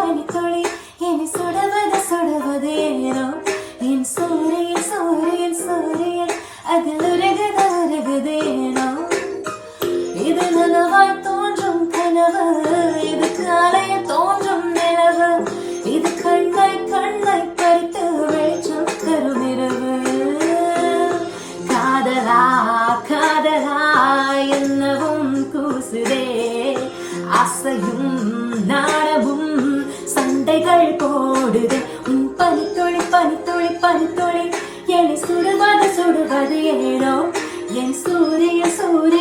பனித்துளி என்னை சுடுவது சுடுவது ஏனோ என் சூரியன் சூரியன் சூரியன் அதில் உருகுது உருகுது ஏனோ இது நனவாய் தோன்றும் கனவு இது காலையில் தோன்றும் நிலவு இது கண்ணாய் கண்ணாய் பறித்து வெளிச்சம் தரும் இரவு காதலா காதலா என்னவும் கூசுதே ஆசையும் நாடவும் சண்டைகள் போடுதே உன் பனித்துளி பனித்துளி பனித்துளி என்னை சுடுவது சுடுவது ஏனோ என் சூரிய சூரிய